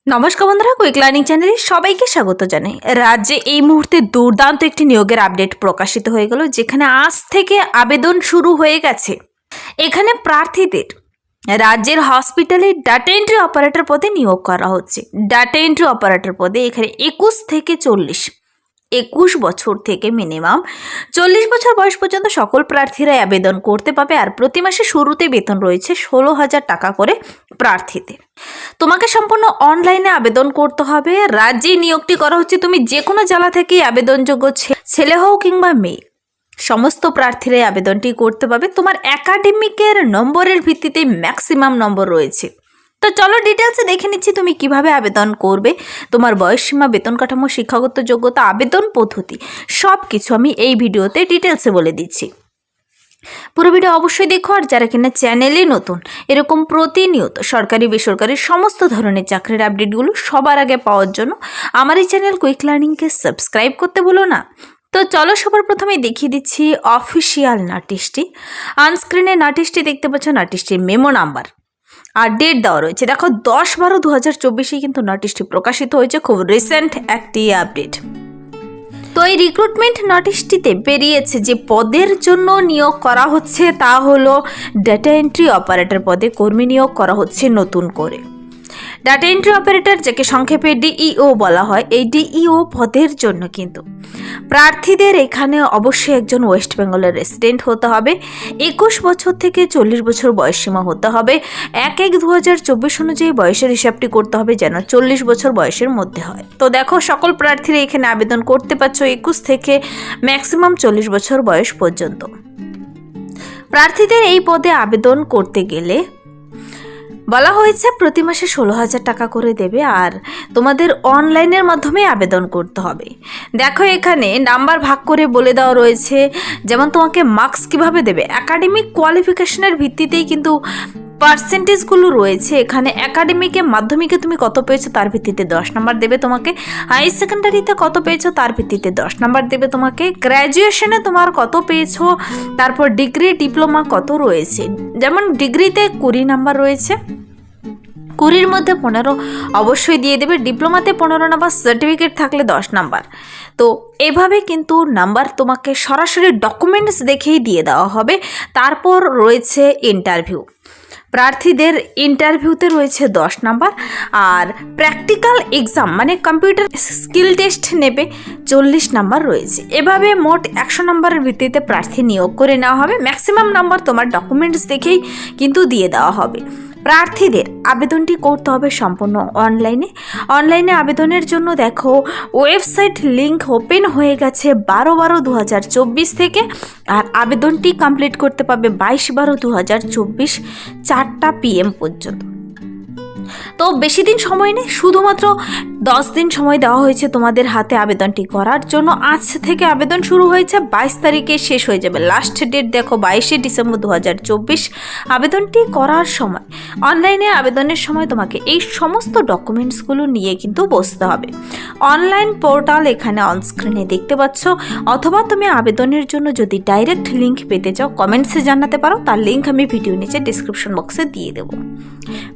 নমস্কার বন্ধুরা, quick learning চ্যানেলে সবাইকে স্বাগত জানাই। রাজ্যে এই মুহূর্তে দুর্দান্ত একটি নিয়োগের আপডেট প্রকাশিত হয়ে গেল, যেখানে আজ থেকে আবেদন শুরু হয়ে গেছে। এখানে প্রার্থীদের রাজ্যের হসপিটালে ডাটা এন্ট্রি অপারেটর পদে নিয়োগ করা হচ্ছে। ডাটা এন্ট্রি অপারেটর পদে এখানে 21 থেকে 21 বছর থেকে মিনিমাম 40 বছর বয়স পর্যন্ত সকল প্রার্থীরাই আবেদন করতে পাবে। আর প্রতি মাসে শুরুতে বেতন রয়েছে 16,000 টাকা করে প্রার্থীদের। তোমাকে সম্পূর্ণ অনলাইনে আবেদন করতে হবে। রাজ্যে নিয়োগটি করা হচ্ছে, তুমি যে কোনো জেলা থেকেই আবেদনযোগ্য ছেলে হোক কিংবা মেয়ে, সমস্ত প্রার্থীরাই আবেদনটি করতে পারবে। তোমার একাডেমিকের নম্বরের ভিত্তিতে ম্যাক্সিমাম নম্বর রয়েছে। তো চলো ডিটেলসে দেখে নিচ্ছি তুমি কিভাবে আবেদন করবে। তোমার বয়সসীমা, বেতন কাঠামো, শিক্ষাগত যোগ্যতা, আবেদন পদ্ধতি সব কিছু আমি এই ভিডিওতে ডিটেলসে বলে দিচ্ছি। পুরো ভিডিও অবশ্যই দেখো। আর যারা কিনা চ্যানেলে নতুন, এরকম প্রতিনিয়ত সরকারি বেসরকারি সমস্ত ধরনের চাকরির আপডেটগুলো সবার আগে পাওয়ার জন্য আমার এই চ্যানেল কুইক লার্নিংকে সাবস্ক্রাইব করতে ভুলো না। তো চলো সবার প্রথমে দেখিয়ে দিচ্ছি অফিসিয়াল নোটিশটি। অনস্ক্রিনে নোটিশটি দেখতে পাচ্ছ, নোটিশটির মেমো নাম্বার আর ডেট দেওয়া রয়েছে। দেখো 10/12/2024 কিন্তু নোটিশটি প্রকাশিত হয়েছে, খুব রিসেন্ট একটি আপডেট। তো এই রিক্রুটমেন্ট নোটিশটিতে বেরিয়েছে যে পদের জন্য নিয়োগ করা হচ্ছে তা হলো ডাটা এন্ট্রি অপারেটর পদে কর্মী নিয়োগ করা হচ্ছে নতুন করে। ডাটা এন্ট্রি অপারেটর, যাকে সংক্ষেপে ডিইও বলা হয়, এই ডিইও পদের জন্য কিন্তু প্রার্থীদের এখানে অবশ্যই একজন ওয়েস্ট বেঙ্গলের রেসিডেন্ট হতে হবে, 21 বছর থেকে 40 বছর বয়সসীমা হতে হবে। 1/1/2024 অনুযায়ী বয়সের হিসাবটি করতে হবে যেন 40 বছর বয়সের মধ্যে হয়। তো দেখো সকল প্রার্থীরা এখানে আবেদন করতে পারছো 21 থেকে ম্যাক্সিমাম 40 বছর বয়স পর্যন্ত। প্রার্থীদের এই পদে আবেদন করতে গেলে বলা হয়েছে প্রতি মাসে 16,000 টাকা করে দেবে, আর তোমাদের অনলাইনের মাধ্যমে আবেদন করতে হবে। দেখো এখানে নাম্বার ভাগ করে বলে দেওয়া রয়েছে, যেমন তোমাকে মার্কস কিভাবে দেবে, একাডেমিক কোয়ালিফিকেশনের ভিত্তিতেই কিন্তু পার্সেন্টেজগুলো রয়েছে। এখানে একাডেমিকে, মাধ্যমিকে তুমি কত পেয়েছো তার ভিত্তিতে 10 নাম্বার দেবে তোমাকে, হাই সেকেন্ডারিতে কত পেয়েছো তার ভিত্তিতে 10 নাম্বার দেবে তোমাকে, গ্র্যাজুয়েশনে তোমার কত পেয়েছো, তারপর ডিগ্রি ডিপ্লোমা কত রয়েছে। যেমন ডিগ্রিতে 20 নাম্বার রয়েছে, 20-র মধ্যে 15 অবশ্যই দিয়ে দেবে, ডিপ্লোমাতে 15 নাম্বার, সার্টিফিকেট থাকলে 10 নাম্বার। তো এভাবে কিন্তু নাম্বার তোমাকে সরাসরি ডকুমেন্টস দেখেই দিয়ে দেওয়া হবে। তারপর রয়েছে ইন্টারভিউ। প্রার্থীদের ইন্টারভিউতে রয়েছে 10 নাম্বার, আর প্র্যাকটিক্যাল এক্সাম মানে কম্পিউটার স্কিল টেস্ট নেবে 40 নাম্বার রয়েছে। এভাবে মোট 100 নাম্বারের ভিত্তিতে প্রার্থী নিয়োগ করে নেওয়া হবে। ম্যাক্সিমাম নাম্বার তোমার ডকুমেন্টস দেখেই কিন্তু দিয়ে দেওয়া হবে। প্রার্থীদের আবেদনটি করতে হবে সম্পূর্ণ অনলাইনে আবেদনের জন্য দেখো ওয়েবসাইট লিংক ওপেন হয়ে গেছে 12/12/2024 থেকে, আর আবেদনটি কমপ্লিট করতে পারবে 22/12/2024 4টা PM পর্যন্ত। তো বেশি দিন সময় নেই, শুধুমাত্র 10 দিন সময় দেওয়া হয়েছে তোমাদের হাতে আবেদনটি করার জন্য। আজ থেকে আবেদন শুরু হয়েছে, 22 তারিখে শেষ হয়ে যাবে। লাস্ট ডেট দেখো 22শে ডিসেম্বর 2024। আবেদনটি করার সময়, অনলাইনে আবেদনের সময় তোমাকে এই সমস্ত ডকুমেন্টসগুলো নিয়ে কিন্তু বসতে হবে। অনলাইন পোর্টাল এখানে অনস্ক্রিনে দেখতে পাচ্ছ, অথবা তুমি আবেদনের জন্য যদি ডাইরেক্ট লিঙ্ক পেতে চাও কমেন্টসে জানাতে পারো, তার লিঙ্ক আমি ভিডিও নিচে ডিসক্রিপশন বক্সে দিয়ে দেবো।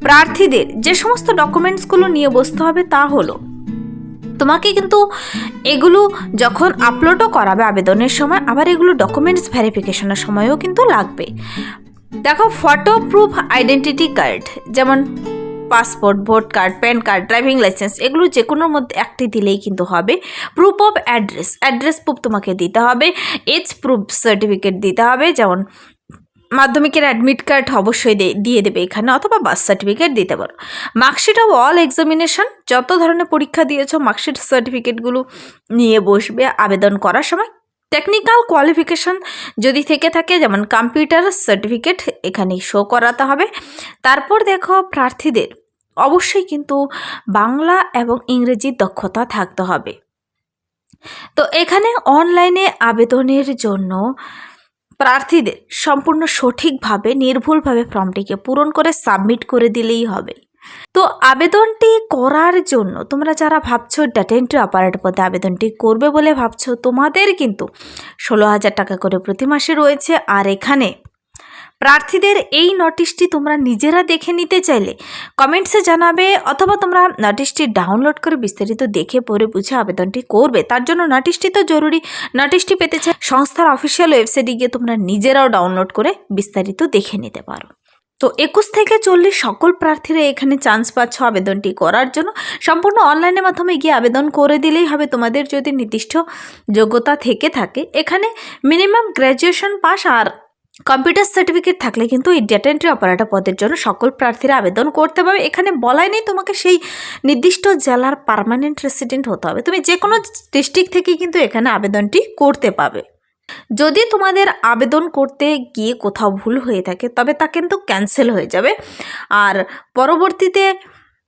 প্রার্থীদের যে সমস্ত ডকুমেন্টসগুলো নিয়ে বসতে হবে তা হলো, তোমাকে কিন্তু এগুলো যখন আপলোডও করাবে আবেদনের সময়, আবার এগুলো ডকুমেন্টস ভেরিফিকেশনের সময়ও কিন্তু লাগবে। দেখো ফটো প্রুফ আইডেন্টিটি কার্ড, যেমন passport, vote card, pan card, driving licence, এগুলো যে কোনোর মধ্যে একটি দিলেই কিন্তু হবে। প্রুফ অফ অ্যাড্রেস প্রুফ তোমাকে দিতে হবে। এজ প্রুফ সার্টিফিকেট দিতে হবে, যেমন মাধ্যমিকের অ্যাডমিট কার্ড অবশ্যই দিয়ে দেবে এখানে, অথবা বার্থ সার্টিফিকেট দিতে পারো। মার্কশিট অফ অল এক্সামিনেশন, যত ধরনের পরীক্ষা দিয়েছো মার্কশিট সার্টিফিকেটগুলো নিয়ে বসবে আবেদন করার সময়। টেকনিক্যাল কোয়ালিফিকেশন যদি থেকে থাকে, যেমন কম্পিউটার সার্টিফিকেট এখানে শো করাতে হবে। তারপর দেখো প্রার্থীদের অবশ্যই কিন্তু বাংলা এবং ইংরেজির দক্ষতা থাকতে হবে। তো এখানে অনলাইনে আবেদনের জন্য প্রার্থীদের সম্পূর্ণ সঠিকভাবে নির্ভুলভাবে ফর্মটিকে পূরণ করে সাবমিট করে দিলেই হবে। তো আবেদনটি করার জন্য তোমরা যারা ভাবছো ডাটা এন্ট্রি অপারেটর পদে আবেদনটি করবে বলে ভাবছো, তোমাদের কিন্তু 16,000 টাকা করে প্রতি মাসে রয়েছে। আর এখানে প্রার্থীদের এই নোটিশটি তোমরা নিজেরা দেখে নিতে চাইলে কমেন্টসে জানাবে, অথবা তোমরা নোটিশটি ডাউনলোড করে বিস্তারিত দেখে পড়ে বুঝে আবেদনটি করবে। তার জন্য নোটিশটি তো জরুরি। নোটিশটি পেতে চাই সংস্থার অফিসিয়াল ওয়েবসাইটে গিয়ে তোমরা নিজেরাও ডাউনলোড করে বিস্তারিত দেখে নিতে পারো। তো 21 থেকে 40 সকল প্রার্থীরা এখানে চান্স পাচ্ছ আবেদনটি করার জন্য। সম্পূর্ণ অনলাইনের মাধ্যমে গিয়ে আবেদন করে দিলেই হবে। তোমাদের যদি নির্দিষ্ট যোগ্যতা থেকে থাকে, এখানে মিনিমাম গ্র্যাজুয়েশন পাস আর কম্পিউটার সার্টিফিকেট থাকলে কিন্তু এই ডেটা এন্ট্রি অপারেটর পদের জন্য সকল প্রার্থীরা আবেদন করতে পারবে। এখানে বলাই নেই তোমাকে সেই নির্দিষ্ট জেলার পার্মানেন্ট রেসিডেন্ট হতে হবে, তুমি যে কোনো ডিস্ট্রিক্ট থেকে কিন্তু এখানে আবেদনটি করতে পারবে। যদি তোমাদের আবেদন করতে গিয়ে কোথাও ভুল হয়ে থাকে তবে তা কিন্তু ক্যান্সেল হয়ে যাবে। আর পরবর্তীতে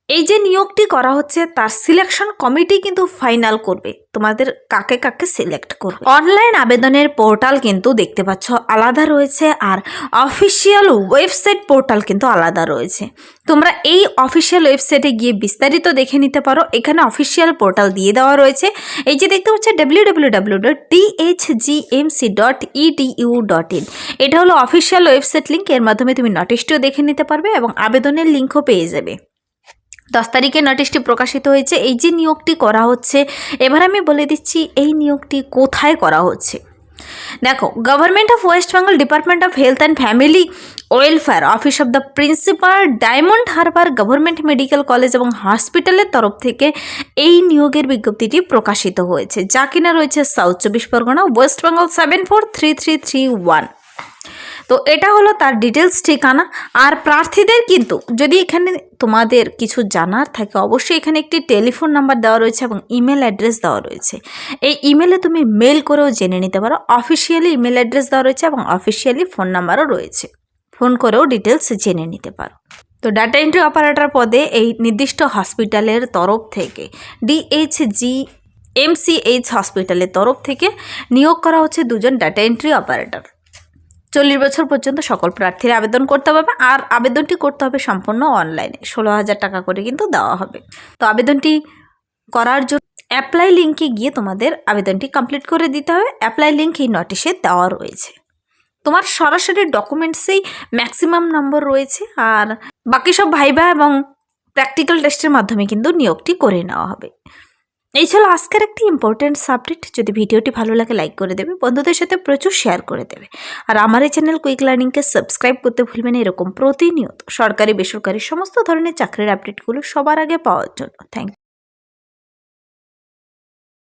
এই যে নিয়োগটি করা হচ্ছে তার সিলেকশন কমিটি কিন্তু ফাইনাল করবে তোমাদের কাকে কাকে সিলেক্ট করবে। অনলাইন আবেদনের পোর্টাল কিন্তু দেখতে পাচ্ছ আলাদা রয়েছে, আর অফিসিয়াল ওয়েবসাইট পোর্টাল কিন্তু আলাদা রয়েছে। তোমরা এই অফিসিয়াল ওয়েবসাইটে গিয়ে বিস্তারিত দেখে নিতে পারো। এখানে অফিসিয়াল পোর্টাল দিয়ে দেওয়া রয়েছে। এই যে দেখতে পাচ্ছ www.dhgmc.edu.in, এটা হলো অফিসিয়াল ওয়েবসাইট লিঙ্ক। এর মাধ্যমে তুমি নোটিশটিও দেখে নিতে পারবে এবং আবেদনের লিঙ্কও পেয়ে যাবে। 10 তারিখে নোটিশটি প্রকাশিত হয়েছে। এই যে নিয়োগটি করা হচ্ছে, এবার আমি বলে দিচ্ছি এই নিয়োগটি কোথায় করা হচ্ছে। দেখো, government of West Bengal, department of health and family welfare, office of the principal, diamond Harbour government medical college এবং হসপিটালের তরফ থেকে এই নিয়োগের বিজ্ঞপ্তিটি প্রকাশিত হয়েছে, যা কিনা রয়েছে সাউথ 24 পরগনা, ওয়েস্ট বেঙ্গল 743331। তো এটা হলো তার ডিটেলস ঠিকানা। আর প্রার্থীদের কিন্তু যদি এখানে তোমাদের কিছু জানার থাকে, অবশ্যই এখানে একটি টেলিফোন নাম্বার দেওয়া রয়েছে এবং ইমেল অ্যাড্রেস দেওয়া রয়েছে। এই ইমেলে তুমি মেল করেও জেনে নিতে পারো। অফিসিয়ালি ইমেল অ্যাড্রেস দেওয়া রয়েছে এবং অফিসিয়ালি ফোন নাম্বারও রয়েছে, ফোন করেও ডিটেলস জেনে নিতে পারো। তো ডাটা এন্ট্রি অপারেটর পদে এই নির্দিষ্ট হসপিটালের তরফ থেকে DHGMCH হসপিটালের তরফ থেকে নিয়োগ করা হচ্ছে 2 জন ডাটা এন্ট্রি অপারেটর। 40 বছর পর্যন্ত সকল প্রার্থীরা আবেদন করতে পারবে। আর আবেদনটি করতে হবে সম্পূর্ণ অনলাইনে, 16,000 টাকা করে কিন্তু দেওয়া হবে। তো আবেদনটি করার জন্য অ্যাপ্লাই লিঙ্কে গিয়ে তোমাদের আবেদনটি কমপ্লিট করে দিতে হবে। অ্যাপ্লাই লিঙ্ক এই নোটিশে দেওয়া রয়েছে। তোমার সরাসরি ডকুমেন্টসেই ম্যাক্সিমাম নম্বর রয়েছে, আর বাকি সব ভাইবা এবং প্র্যাকটিক্যাল টেস্টের মাধ্যমে কিন্তু নিয়োগটি করে নেওয়া হবে। এই ছিল আজকের একটি ইম্পর্টেন্ট সাবজেক্ট। যদি ভিডিওটি ভালো লাগে লাইক করে দেবে, বন্ধুদের সাথে প্রচুর শেয়ার করে দেবে। আর আমার এই চ্যানেল কুইক লার্নিংকে সাবস্ক্রাইব করতে ভুলবেন এরকম প্রতিনিয়ত সরকারি বেসরকারি সমস্ত ধরনের চাকরির আপডেটগুলো সবার আগে পাওয়ার জন্য। Thank you.